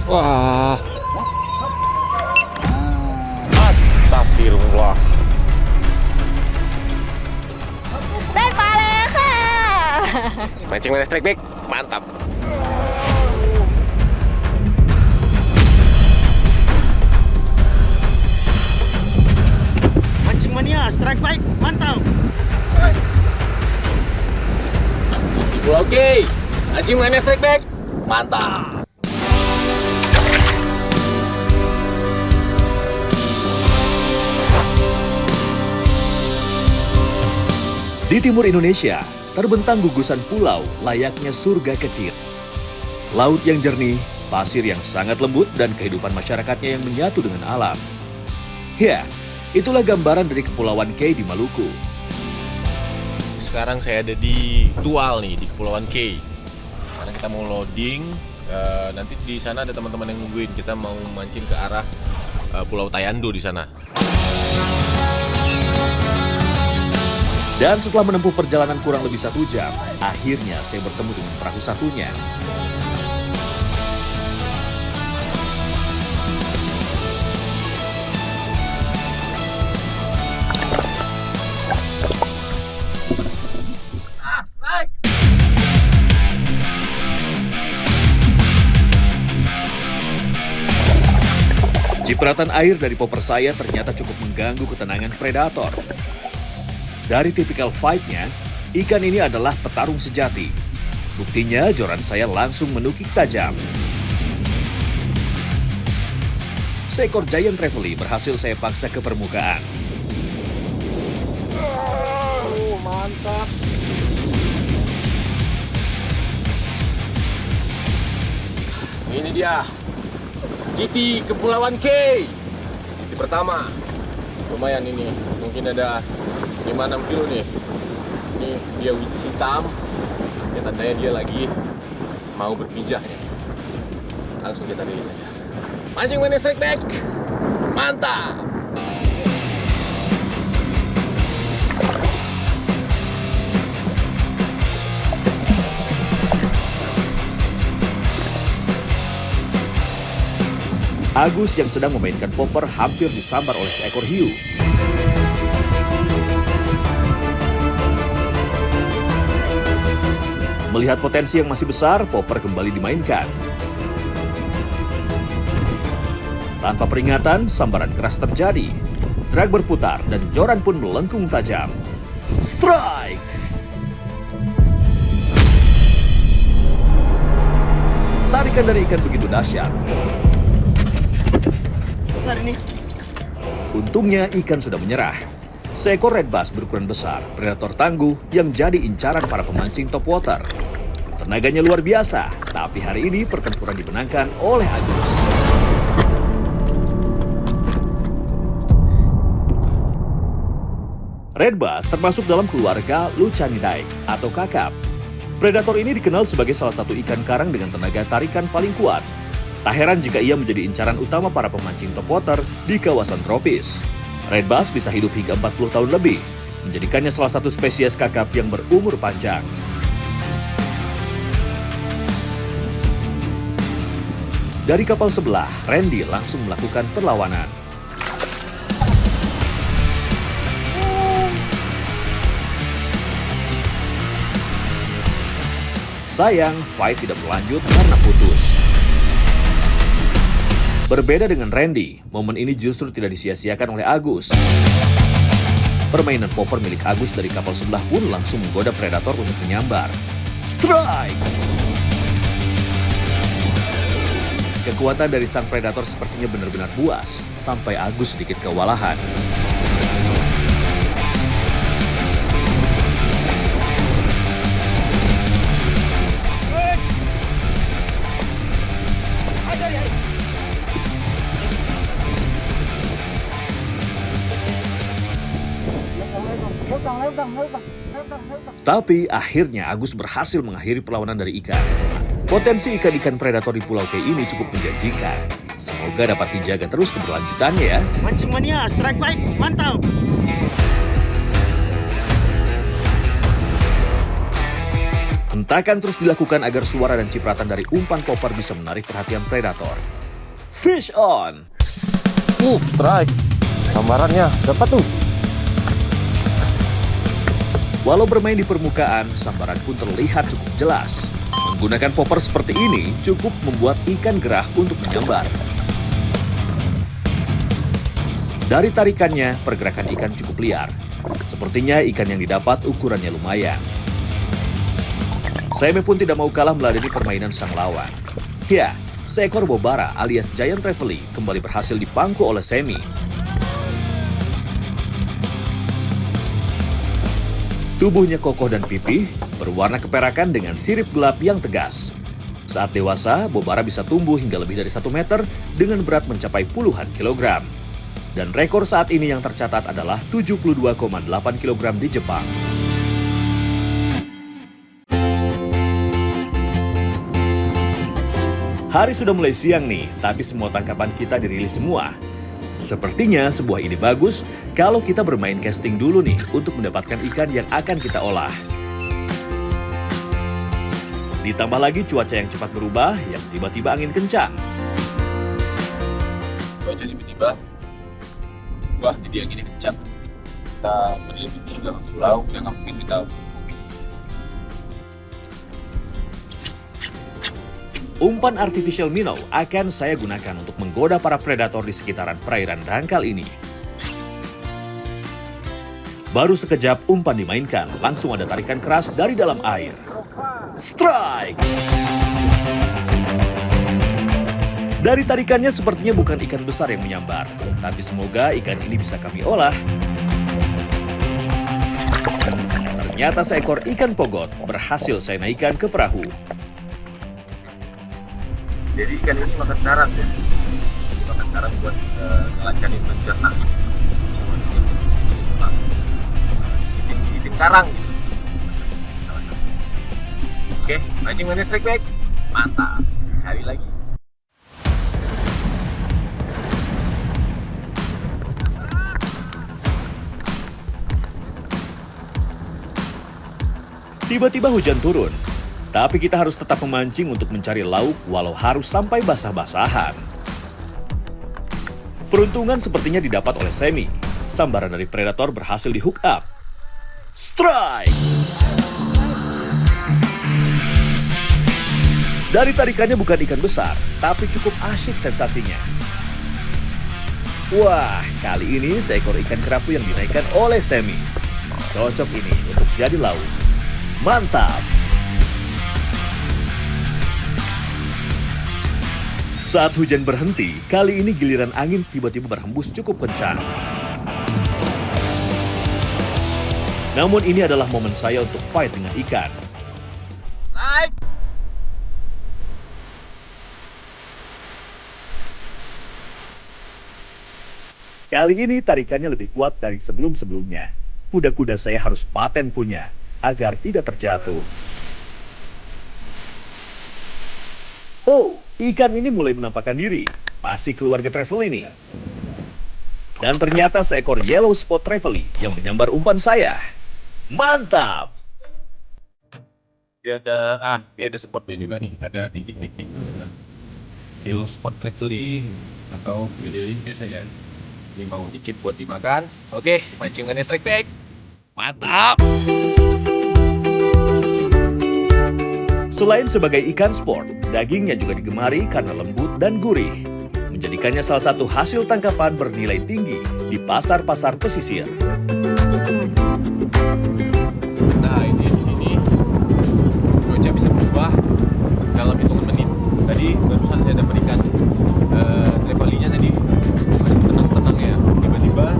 Wah. Astagfirullah. Dan paling Mancing mana strike back? Mantap. Mancing mania, strike baik, mantap. Oke. Mancing mana strike back? Mantap. Di timur Indonesia, terbentang gugusan pulau layaknya surga kecil. Laut yang jernih, pasir yang sangat lembut, dan kehidupan masyarakatnya yang menyatu dengan alam. Ya, itulah gambaran dari Kepulauan K di Maluku. Sekarang saya ada di Tual nih, di Kepulauan K. Karena kita mau loading, nanti di sana ada teman-teman yang nungguin. Kita mau mancing ke arah Pulau Tayando di sana. Dan setelah menempuh perjalanan kurang lebih 1 jam, akhirnya saya bertemu dengan perahu satunya. Cipratan air dari popper saya ternyata cukup mengganggu ketenangan predator. Dari tipikal fight-nya, ikan ini adalah petarung sejati. Buktinya, joran saya langsung menukik tajam. Seekor giant trevally berhasil saya paksa ke permukaan. Mantap. Ini dia, GT Kepulauan K. GT pertama. Lumayan ini, mungkin ada 5-6 kilo nih. Ini dia hitam. Ya tandanya dia lagi mau berpijah ya. Langsung kita rilis saja. Mancing mana strike back. Mantap. Agus yang sedang memainkan popper hampir disambar oleh seekor hiu. Melihat potensi yang masih besar, popper kembali dimainkan. Tanpa peringatan, sambaran keras terjadi. Drag berputar dan joran pun melengkung tajam. Strike! Tarikan dari ikan begitu dahsyat. Besar ini. Untungnya ikan sudah menyerah. Seekor red bass berukuran besar, predator tangguh yang jadi incaran para pemancing top water. Tenaganya luar biasa, tapi hari ini pertempuran dimenangkan oleh Agus. Red bass termasuk dalam keluarga Lucanidae atau kakap. Predator ini dikenal sebagai salah satu ikan karang dengan tenaga tarikan paling kuat. Tak heran jika ia menjadi incaran utama para pemancing top water di kawasan tropis. Red bass bisa hidup hingga 40 tahun lebih, menjadikannya salah satu spesies kakap yang berumur panjang. Dari kapal sebelah, Randy langsung melakukan perlawanan. Sayang, fight tidak berlanjut karena putus. Berbeda dengan Randy, momen ini justru tidak disia-siakan oleh Agus. Permainan popper milik Agus dari kapal sebelah pun langsung menggoda predator untuk menyambar. Strike! Kekuatan dari sang predator sepertinya benar-benar buas, sampai Agus sedikit kewalahan. Tapi akhirnya Agus berhasil mengakhiri perlawanan dari ikan. Potensi ikan-ikan predator di Pulau K ini cukup menjanjikan. Semoga dapat dijaga terus keberlanjutannya ya. Mancing mania, strike baik, mantap. Hentakan terus dilakukan agar suara dan cipratan dari umpan popper bisa menarik perhatian predator. Fish on! Strike. Gambarannya dapat tuh. Walau bermain di permukaan, sambaran pun terlihat cukup jelas. Menggunakan popper seperti ini cukup membuat ikan gerah untuk menyambar. Dari tarikannya, pergerakan ikan cukup liar. Sepertinya ikan yang didapat ukurannya lumayan. Semi pun tidak mau kalah meladeni permainan sang lawan. Ya, seekor bobara alias Giant Trevally kembali berhasil dipangku oleh Semi. Tubuhnya kokoh dan pipih, berwarna keperakan dengan sirip gelap yang tegas. Saat dewasa, bobara bisa tumbuh hingga lebih dari 1 meter dengan berat mencapai puluhan kilogram. Dan rekor saat ini yang tercatat adalah 72,8 kg di Jepang. Hari sudah mulai siang nih, tapi semua tangkapan kita dirilis semua. Sepertinya sebuah ide bagus kalau kita bermain casting dulu nih untuk mendapatkan ikan yang akan kita olah. Ditambah lagi cuaca yang cepat berubah yang tiba-tiba angin kencang. Cuaca tiba-tiba wah jadi anginnya kencang. Kita beri lebih tinggi langsung laut yang mungkin kita. Umpan artificial minnow akan saya gunakan untuk menggoda para predator di sekitaran perairan dangkal ini. Baru sekejap umpan dimainkan, langsung ada tarikan keras dari dalam air. Strike! Dari tarikannya sepertinya bukan ikan besar yang menyambar, tapi semoga ikan ini bisa kami olah. Ternyata seekor ikan pogot berhasil saya naikkan ke perahu. Jadi ikan ini makan karang ya. Makan karang buat ngelancarin mencerna. Gigitin karang gitu. Oke, mancing mana strike back. Mantap. Cari lagi. Tiba-tiba hujan turun. Tapi kita harus tetap memancing untuk mencari lauk walau harus sampai basah-basahan. Peruntungan sepertinya didapat oleh Semi. Sambaran dari predator berhasil di hook up. Strike! Dari tarikannya bukan ikan besar, tapi cukup asyik sensasinya. Wah, kali ini seekor ikan kerapu yang dinaikkan oleh Semi. Cocok ini untuk jadi lauk. Mantap! Saat hujan berhenti, kali ini giliran angin tiba-tiba berhembus cukup kencang. Namun ini adalah momen saya untuk fight dengan ikan. Naik! Kali ini tarikannya lebih kuat dari sebelum-sebelumnya. Kuda-kuda saya harus paten punya, agar tidak terjatuh. Oh, ikan ini mulai menampakkan diri. Masih keluarga Trevally ini. Dan ternyata seekor yellow spot Trevally yang menyambar umpan saya. Mantap! Dia ada spotnya juga nih. Ada titik-titik. Yellow spot Trevally atau Willy biasa ya. Ini mau dikit buat dimakan. Oke, mancing mana strike back. Mantap! Selain sebagai ikan sport, dagingnya juga digemari karena lembut dan gurih. Menjadikannya salah satu hasil tangkapan bernilai tinggi di pasar-pasar pesisir. Nah, ini di sini cuaca bisa berubah dalam hitungan menit. Tadi barusan saya dapat ikan Trevally-nya tadi masih tenang-tenang ya. Tiba-tiba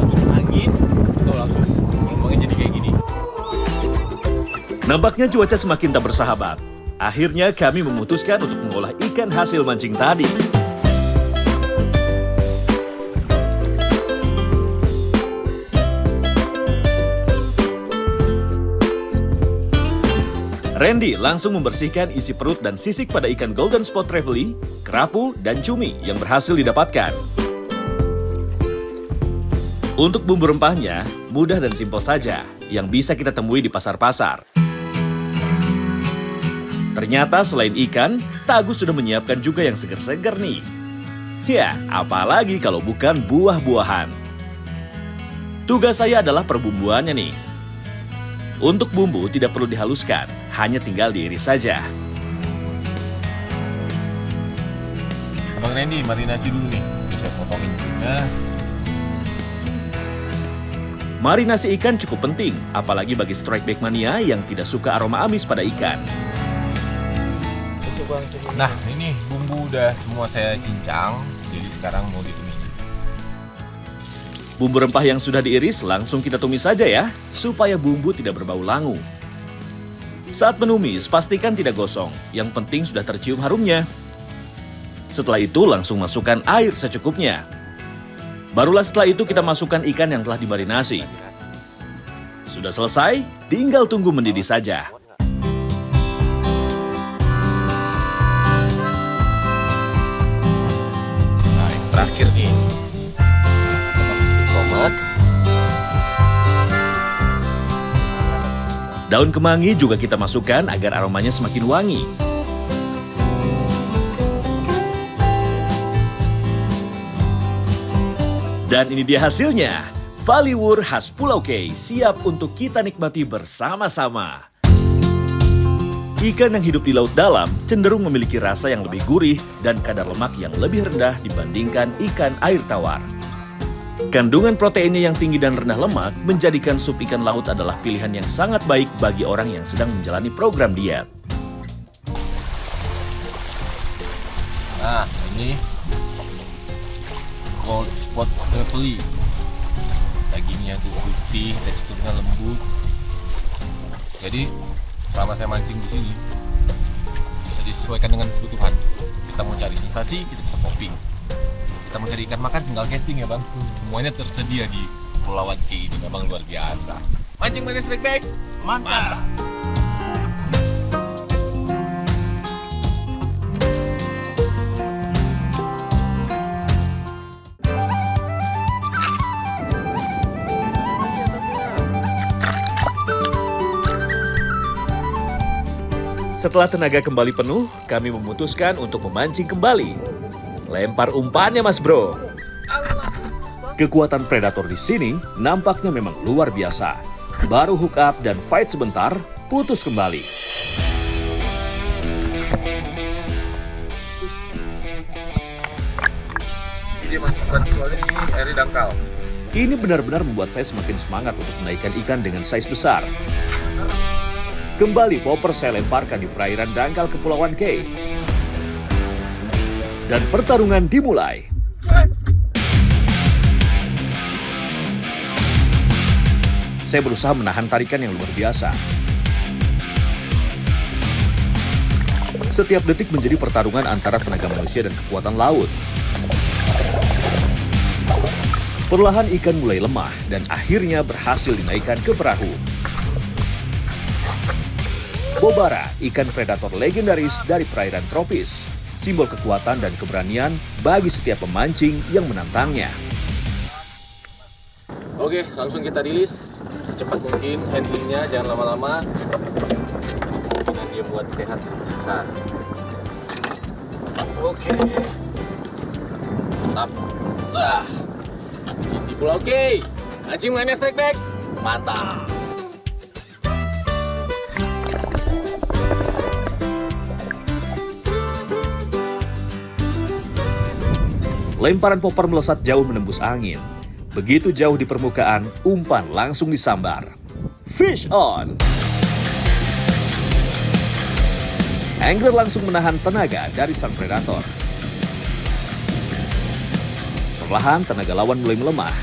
turun angin, itu langsung gelombangnya jadi kayak gini. Nampaknya cuaca semakin tak bersahabat. Akhirnya kami memutuskan untuk mengolah ikan hasil mancing tadi. Randy langsung membersihkan isi perut dan sisik pada ikan golden spot Trevally, kerapu, dan cumi yang berhasil didapatkan. Untuk bumbu rempahnya, mudah dan simpel saja, yang bisa kita temui di pasar-pasar. Ternyata selain ikan, Tagus sudah menyiapkan juga yang segar-segar nih. Ya, apalagi kalau bukan buah-buahan. Tugas saya adalah perbumbuannya nih. Untuk bumbu tidak perlu dihaluskan, hanya tinggal diiris saja. Abang Randy, marinasi dulu nih. Bisa potongin juga. Marinasi ikan cukup penting, apalagi bagi strike back mania yang tidak suka aroma amis pada ikan. Nah, ini bumbu udah semua saya cincang, jadi sekarang mau ditumis dulu. Bumbu rempah yang sudah diiris langsung kita tumis saja ya, supaya bumbu tidak berbau langu. Saat menumis, pastikan tidak gosong, yang penting sudah tercium harumnya. Setelah itu langsung masukkan air secukupnya. Barulah setelah itu kita masukkan ikan yang telah dimarinasi. Sudah selesai, tinggal tunggu mendidih saja. Nah, yang terakhir nih. Kita masukin tomat. Daun kemangi juga kita masukkan agar aromanya semakin wangi. Dan ini dia hasilnya. Valiwur khas Pulau K siap untuk kita nikmati bersama-sama. Ikan yang hidup di laut dalam cenderung memiliki rasa yang lebih gurih dan kadar lemak yang lebih rendah dibandingkan ikan air tawar. Kandungan proteinnya yang tinggi dan rendah lemak menjadikan sup ikan laut adalah pilihan yang sangat baik bagi orang yang sedang menjalani program diet. Nah, ini cold spot trevally. Dagingnya tuh putih, teksturnya lembut. Jadi selama saya mancing di sini bisa disesuaikan dengan kebutuhan. Kita mau cari sensasi, kita bisa popping. Kita mau cari ikan makan, tinggal casting ya bang. Semuanya tersedia di Kepulauan K ini, memang luar biasa. Mancing mana strike back? Mantap. Setelah tenaga kembali penuh, kami memutuskan untuk memancing kembali. Lempar umpannya, Mas Bro. Kekuatan predator di sini nampaknya memang luar biasa. Baru hook up dan fight sebentar, putus kembali. Dia masukkan soalnya ini airnya dangkal. Ini benar-benar membuat saya semakin semangat untuk menaikkan ikan dengan size besar. Kembali popper saya lemparkan di perairan dangkal Kepulauan K. Dan pertarungan dimulai. Saya berusaha menahan tarikan yang luar biasa. Setiap detik menjadi pertarungan antara tenaga manusia dan kekuatan laut. Perlahan ikan mulai lemah dan akhirnya berhasil dinaikkan ke perahu. Bobara, ikan predator legendaris dari perairan tropis. Simbol kekuatan dan keberanian bagi setiap pemancing yang menantangnya. Oke, langsung kita rilis secepat mungkin. Handlingnya jangan lama-lama. Kemungkinan dia buat sehat besar. Oke. Mantap. Wah. Cinti Pulau K. Mancing mana strike back? Mantap. Lemparan popper melesat jauh menembus angin. Begitu jauh di permukaan, umpan langsung disambar. Fish on! Angler langsung menahan tenaga dari sang predator. Perlahan tenaga lawan mulai melemah.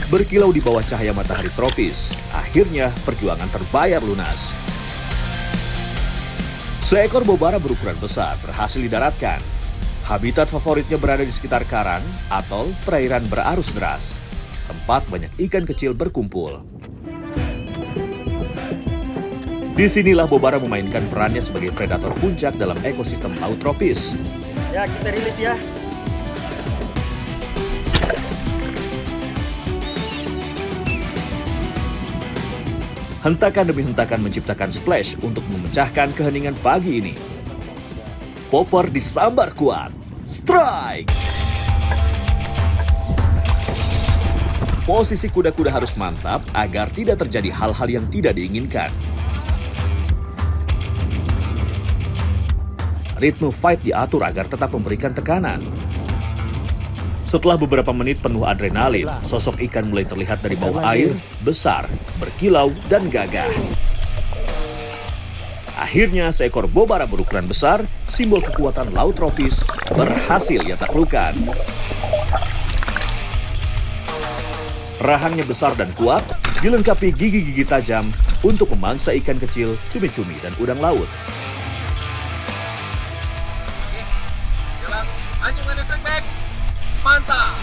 Berkilau di bawah cahaya matahari tropis, akhirnya perjuangan terbayar lunas. Seekor bobara berukuran besar berhasil didaratkan. Habitat favoritnya berada di sekitar karang, atol, perairan berarus deras. Tempat banyak ikan kecil berkumpul. Disinilah bobara memainkan perannya sebagai predator puncak dalam ekosistem laut tropis. Ya, kita rilis ya. Hentakan demi hentakan menciptakan splash untuk memecahkan keheningan pagi ini. Popper disambar kuat. Strike! Posisi kuda-kuda harus mantap agar tidak terjadi hal-hal yang tidak diinginkan. Ritme fight diatur agar tetap memberikan tekanan. Setelah beberapa menit penuh adrenalin, sosok ikan mulai terlihat dari bawah air, besar, berkilau, dan gagah. Akhirnya seekor bobara berukuran besar, simbol kekuatan laut tropis, berhasil ia taklukkan. Rahangnya besar dan kuat, dilengkapi gigi-gigi tajam untuk memangsa ikan kecil, cumi-cumi, dan udang laut. Jalan, mancing strike back. Mantap.